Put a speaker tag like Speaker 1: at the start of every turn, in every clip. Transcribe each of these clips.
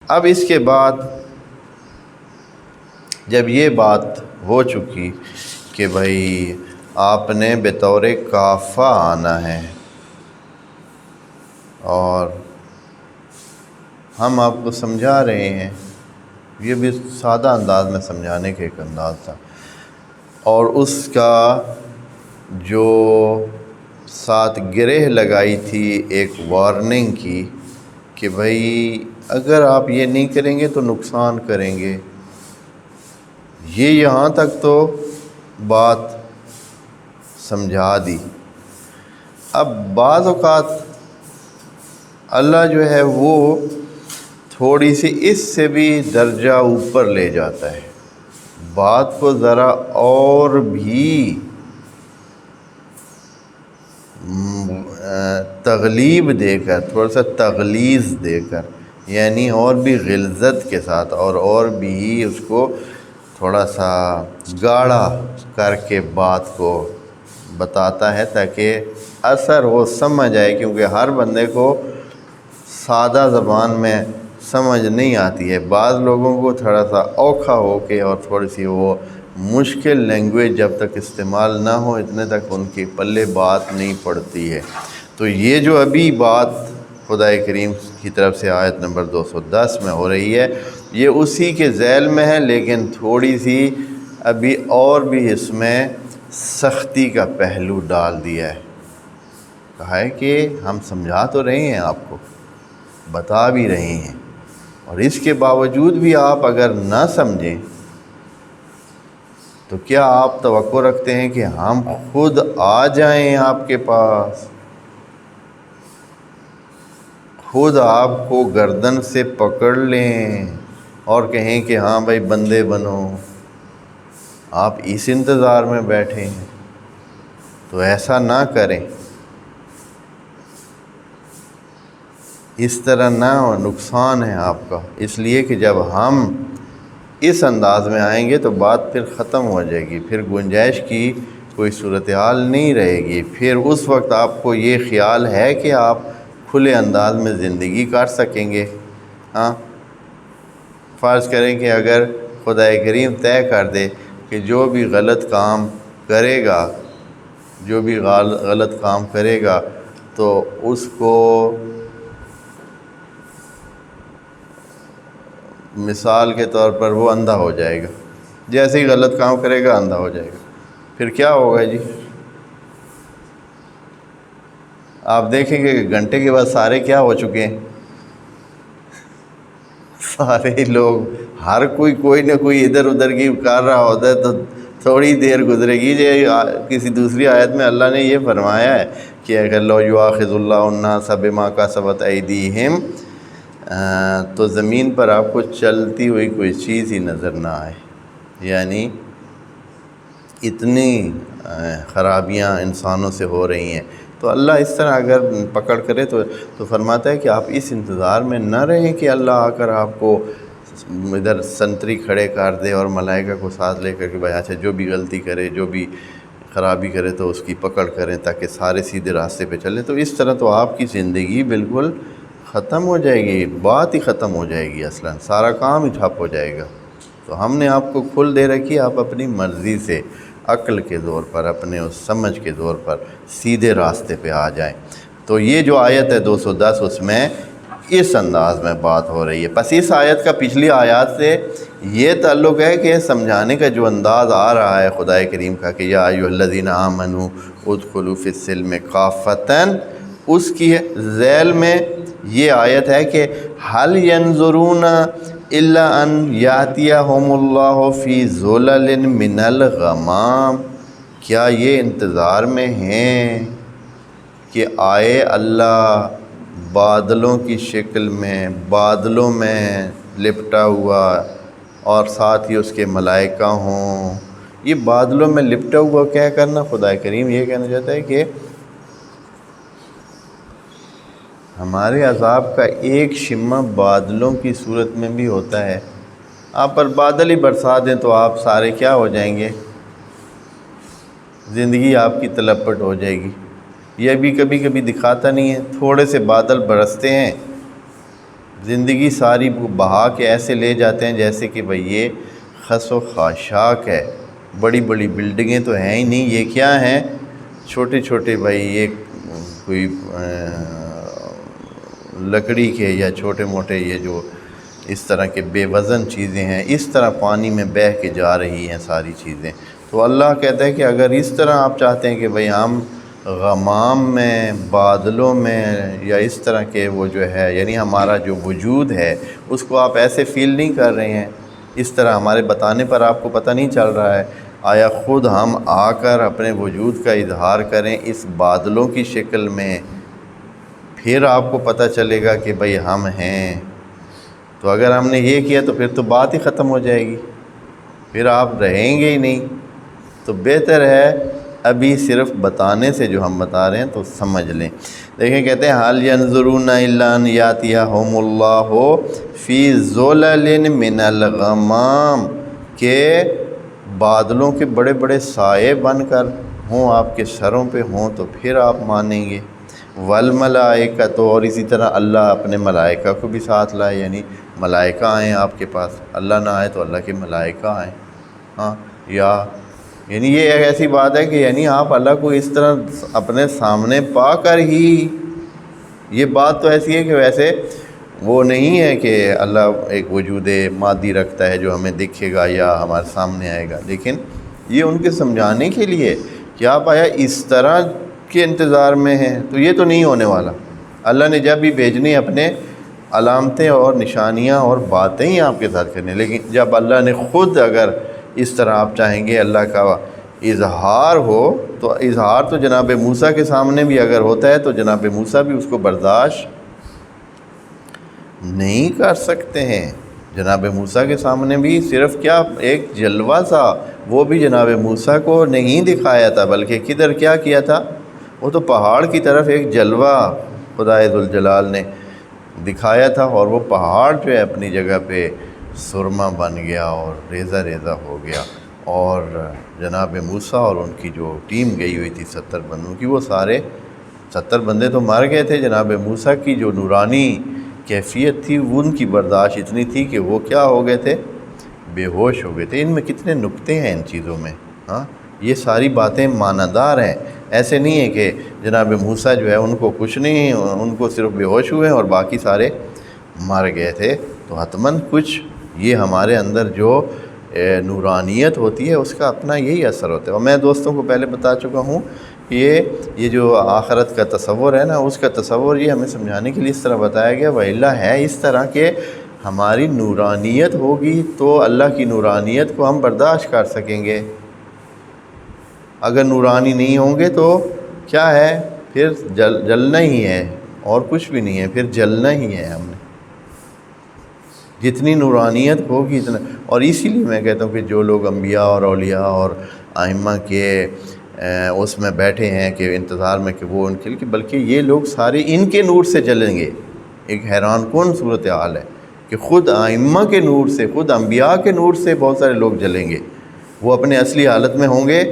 Speaker 1: اب اس کے بعد جب یہ بات ہو چکی کہ بھائی آپ نے بطور کافہ آنا ہے اور ہم آپ کو سمجھا رہے ہیں، یہ بھی سادہ انداز میں سمجھانے کا ایک انداز تھا، اور اس کا جو ساتھ گرہ لگائی تھی ایک وارننگ کی کہ بھائی اگر آپ یہ نہیں کریں گے تو نقصان کریں گے، یہ یہاں تک تو بات سمجھا دی۔ اب بعض اوقات اللہ جو ہے وہ تھوڑی سی اس سے بھی درجہ اوپر لے جاتا ہے، بات کو ذرا اور بھی تغلیب دے کر، تھوڑا سا تغلیظ دے کر، یعنی اور بھی غلظت کے ساتھ اور بھی اس کو تھوڑا سا گاڑھا کر کے بات کو بتاتا ہے تاکہ اثر وہ سمجھ آئے، کیونکہ ہر بندے کو سادہ زبان میں سمجھ نہیں آتی ہے، بعض لوگوں کو تھوڑا سا اوکھا ہو کے اور تھوڑی سی وہ مشکل لینگویج جب تک استعمال نہ ہو اتنے تک ان کی پلے بات نہیں پڑتی ہے۔ تو یہ جو ابھی بات خدا کریم کی طرف سے آیت نمبر 210 میں ہو رہی ہے، یہ اسی کے ذیل میں ہے، لیکن تھوڑی سی ابھی اور بھی اس میں سختی کا پہلو ڈال دیا ہے۔ کہا ہے کہ ہم سمجھا تو رہے ہیں، آپ کو بتا بھی رہے ہیں، اور اس کے باوجود بھی آپ اگر نہ سمجھیں تو کیا آپ توقع رکھتے ہیں کہ ہم خود آ جائیں آپ کے پاس، خود آپ کو گردن سے پکڑ لیں اور کہیں کہ ہاں بھائی بندے بنو؟ آپ اس انتظار میں بیٹھے ہیں، تو ایسا نہ کریں، اس طرح نہ ہو، نقصان ہے آپ کا۔ اس لیے کہ جب ہم اس انداز میں آئیں گے تو بات پھر ختم ہو جائے گی، پھر گنجائش کی کوئی صورتحال نہیں رہے گی، پھر اس وقت آپ کو یہ خیال ہے کہ آپ کھلے انداز میں زندگی کاٹ سکیں گے۔ ہاں، فرض کریں کہ اگر خدا کریم طے کر دے کہ جو بھی غلط کام کرے گا، جو بھی غلط کام کرے گا تو اس کو مثال کے طور پر وہ اندھا ہو جائے گا، جیسے ہی غلط کام کرے گا اندھا ہو جائے گا، پھر کیا ہوگا جی؟ آپ دیکھیں گے کہ گھنٹے کے بعد سارے کیا ہو چکے ہیں، سارے لوگ، ہر کوئی نہ کوئی ادھر ادھر کی کر رہا ہوتا ہے، تو تھوڑی دیر گزرے گی۔ کسی دوسری آیت میں اللہ نے یہ فرمایا ہے کہ اگر لو یؤاخذ اللہ الناس بما کسبت ایدیہم، تو زمین پر آپ کو چلتی ہوئی کوئی چیز ہی نظر نہ آئے، یعنی اتنی خرابیاں انسانوں سے ہو رہی ہیں۔ تو اللہ اس طرح اگر پکڑ کرے تو فرماتا ہے کہ آپ اس انتظار میں نہ رہیں کہ اللہ آ کر آپ کو ادھر سنتری کھڑے کر دے اور ملائکہ کو ساتھ لے کر کے بھائی اچھا جو بھی غلطی کرے، جو بھی خرابی کرے تو اس کی پکڑ کریں تاکہ سارے سیدھے راستے پہ چلیں۔ تو اس طرح تو آپ کی زندگی بالکل ختم ہو جائے گی، بات ہی ختم ہو جائے گی، اصلاً سارا کام ہی ٹھپ ہو جائے گا۔ تو ہم نے آپ کو کھل دے رکھی، آپ اپنی مرضی سے، عقل کے زور پر، اپنے اس سمجھ کے زور پر سیدھے راستے پہ آ جائیں۔ تو یہ جو آیت ہے 210، اس میں اس انداز میں بات ہو رہی ہے۔ پس اس آیت کا پچھلی آیات سے یہ تعلق ہے کہ سمجھانے کا جو انداز آ رہا ہے خدا کریم کا کہ یا ایھا الذین آمنوا ادخلوا فی السلم کافۃ، اس کی ذیل میں یہ آیت ہے کہ هل ينظرون الا ان یاتیہم اللہ فی ظلل من الغمام، کیا یہ انتظار میں ہیں کہ آئے اللہ بادلوں کی شکل میں، بادلوں میں لپٹا ہوا، اور ساتھ ہی اس کے ملائکہ ہوں۔ یہ بادلوں میں لپٹا ہوا کیا کرنا، خدا کریم یہ کہنا چاہتا ہے کہ ہمارے عذاب کا ایک شمع بادلوں کی صورت میں بھی ہوتا ہے۔ آپ پر بادل ہی برسا دیں تو آپ سارے کیا ہو جائیں گے، زندگی آپ کی تلپٹ ہو جائے گی۔ یہ بھی کبھی کبھی دکھاتا نہیں ہے، تھوڑے سے بادل برستے ہیں زندگی ساری بہا کے ایسے لے جاتے ہیں جیسے کہ بھئی یہ خس و خاشاک ہے، بڑی بڑی بلڈنگیں تو ہیں ہی نہیں، یہ کیا ہیں، چھوٹے چھوٹے بھئی یہ کوئی لکڑی کے یا چھوٹے موٹے یہ جو اس طرح کے بے وزن چیزیں ہیں، اس طرح پانی میں بہہ کے جا رہی ہیں ساری چیزیں۔ تو اللہ کہتا ہے کہ اگر اس طرح آپ چاہتے ہیں کہ بھئی ہم غمام میں، بادلوں میں، یا اس طرح کے وہ جو ہے یعنی ہمارا جو وجود ہے اس کو آپ ایسے فیل نہیں کر رہے ہیں، اس طرح ہمارے بتانے پر آپ کو پتہ نہیں چل رہا ہے، آیا خود ہم آ کر اپنے وجود کا اظہار کریں اس بادلوں کی شکل میں، پھر آپ کو پتہ چلے گا کہ بھئی ہم ہیں۔ تو اگر ہم نے یہ کیا تو پھر تو بات ہی ختم ہو جائے گی، پھر آپ رہیں گے ہی نہیں۔ تو بہتر ہے ابھی صرف بتانے سے جو ہم بتا رہے ہیں تو سمجھ لیں۔ دیکھیں کہتے ہیں حَلْ يَنْظُرُونَ إِلَّا أَنْ يَأْتِيَهُمُ اللَّهُ فِي ظُلَلٍ مِّنَ الْغَمَامِ، کہ بادلوں کے بڑے بڑے سائے بن کر ہوں آپ کے سروں پہ ہوں تو پھر آپ مانیں گے۔ وَالْمَلَائِكَةُ، اور اسی طرح اللہ اپنے ملائکہ کو بھی ساتھ لائے، یعنی ملائکہ آئیں آپ کے پاس، اللہ نہ آئے تو اللہ کے ملائکہ آئیں، ہاں، یعنی یہ ایک ایسی بات ہے کہ یعنی آپ اللہ کو اس طرح اپنے سامنے پا کر ہی، یہ بات تو ایسی ہے کہ ویسے وہ نہیں ہے کہ اللہ ایک وجود مادی رکھتا ہے جو ہمیں دکھے گا یا ہمارے سامنے آئے گا، لیکن یہ ان کے سمجھانے کے لیے کہ آپ آیا اس طرح کے انتظار میں ہیں تو یہ تو نہیں ہونے والا۔ اللہ نے جب بھی بھیجنی اپنے علامتیں اور نشانیاں اور باتیں ہی آپ کے ساتھ کرنے، لیکن جب اللہ نے خود اگر اس طرح آپ چاہیں گے اللہ کا اظہار ہو تو اظہار تو جناب موسیٰ کے سامنے بھی اگر ہوتا ہے تو جناب موسیٰ بھی اس کو برداشت نہیں کر سکتے ہیں۔ جناب موسیٰ کے سامنے بھی صرف کیا ایک جلوہ سا، وہ بھی جناب موسیٰ کو نہیں دکھایا تھا بلکہ کدھر کیا کیا تھا، وہ تو پہاڑ کی طرف ایک جلوہ خدائے ذوالجلال نے دکھایا تھا، اور وہ پہاڑ جو ہے اپنی جگہ پہ سرما بن گیا اور ریزہ ریزہ ہو گیا، اور جناب موسیٰ اور ان کی جو ٹیم گئی ہوئی تھی 70 بندوں کی، وہ سارے 70 بندے تو مر گئے تھے۔ جناب موسیٰ کی جو نورانی کیفیت تھی وہ ان کی برداشت اتنی تھی کہ وہ کیا ہو گئے تھے، بے ہوش ہو گئے تھے۔ ان میں کتنے نکتے ہیں ان چیزوں میں، ہاں، یہ ساری باتیں معنیدار ہیں، ایسے نہیں ہے کہ جناب موسیٰ جو ہے ان کو کچھ نہیں، ان کو صرف بے ہوش ہوئے اور باقی سارے مر گئے تھے۔ تو حتماً کچھ یہ ہمارے اندر جو نورانیت ہوتی ہے اس کا اپنا یہی اثر ہوتا ہے۔ اور میں دوستوں کو پہلے بتا چکا ہوں کہ یہ جو آخرت کا تصور ہے نا، اس کا تصور یہ ہمیں سمجھانے کے لیے اس طرح بتایا گیا، وَإِلَّا ہے اس طرح کہ ہماری نورانیت ہوگی تو اللہ کی نورانیت کو ہم برداشت کر سکیں گے۔ اگر نورانی نہیں ہوں گے تو کیا ہے، پھر جلنا ہی ہے اور کچھ بھی نہیں ہے، پھر جلنا ہی ہے ہم نے۔ جتنی نورانیت ہوگی اتنا، اور اسی لیے میں کہتا ہوں کہ جو لوگ انبیاء اور اولیاء اور ائمہ کے اس میں بیٹھے ہیں کہ انتظار میں کہ وہ ان کے لیے، بلکہ یہ لوگ سارے ان کے نور سے جلیں گے۔ ایک حیران کن صورتحال ہے کہ خود ائمہ کے نور سے، خود انبیاء کے نور سے بہت سارے لوگ جلیں گے۔ وہ اپنے اصلی حالت میں ہوں گے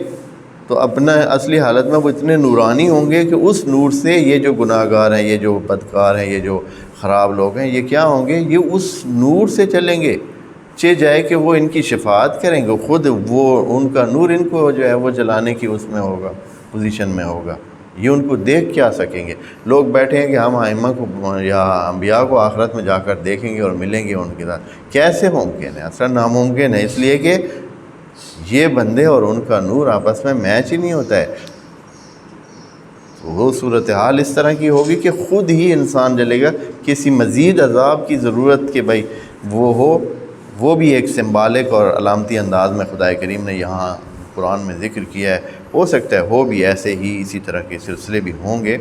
Speaker 1: تو اپنا اصلی حالت میں وہ اتنے نورانی ہوں گے کہ اس نور سے یہ جو گناہ گار ہیں، یہ جو بدکار ہیں، یہ جو خراب لوگ ہیں، یہ کیا ہوں گے، یہ اس نور سے چلیں گے، چہ جائے کہ وہ ان کی شفاعت کریں گے، خود وہ ان کا نور ان کو جو ہے وہ جلانے کی اس میں ہوگا، پوزیشن میں ہوگا، یہ ان کو دیکھ کیا سکیں گے۔ لوگ بیٹھے ہیں کہ ہم ائمہ کو یا انبیاء کو آخرت میں جا کر دیکھیں گے اور ملیں گے ان کے ساتھ، کیسے ممکن ہے؟ اصلا ناممکن ہے، اس لیے کہ یہ بندے اور ان کا نور آپس میں میچ ہی نہیں ہوتا ہے۔ تو وہ صورتحال اس طرح کی ہوگی کہ خود ہی انسان جلے گا، کسی مزید عذاب کی ضرورت کہ بھائی وہ ہو، وہ بھی ایک سمبالک اور علامتی انداز میں خدا کریم نے یہاں قرآن میں ذکر کیا ہے۔ ہو سکتا ہے ہو بھی ایسے ہی، اسی طرح کے سلسلے بھی ہوں گے،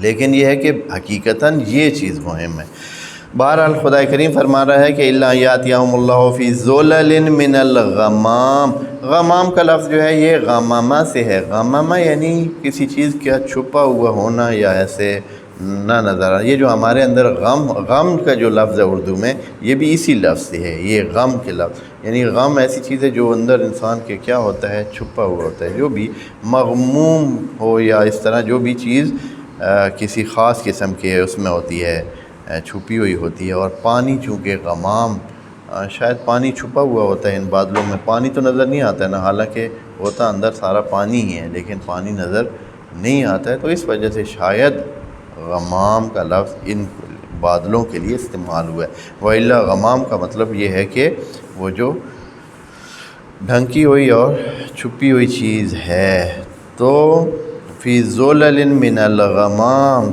Speaker 1: لیکن یہ ہے کہ حقیقتاً یہ چیز مہم ہے۔ بہرحال خدا کریم فرما رہا ہے کہ الا یاتیہم اللہ فی ظلل من الغمام۔ غمام کا لفظ جو ہے یہ غمامہ سے ہے۔ غمامہ یعنی کسی چیز کا چھپا ہوا ہونا یا ایسے نہ نظر آنا۔ یہ جو ہمارے اندر غم کا جو لفظ ہے اردو میں، یہ بھی اسی لفظ سے ہے، یہ غم کے لفظ، یعنی غم ایسی چیز ہے جو اندر انسان کے کیا ہوتا ہے، چھپا ہوا ہوتا ہے۔ جو بھی مغموم ہو یا اس طرح جو بھی چیز کسی خاص قسم کے اس میں ہوتی ہے، چھپی ہوئی ہوتی ہے، اور پانی چونکہ غمام شاید پانی چھپا ہوا ہوتا ہے ان بادلوں میں، پانی تو نظر نہیں آتا ہے نا، حالانکہ ہوتا اندر سارا پانی ہی ہے لیکن پانی نظر نہیں آتا ہے، تو اس وجہ سے شاید غمام کا لفظ ان بادلوں کے لیے استعمال ہوا ہے۔ وَإِلَّا غمام کا مطلب یہ ہے کہ وہ جو ڈھنکی ہوئی اور چھپی ہوئی چیز ہے۔ تو فی ظلل من الغمام،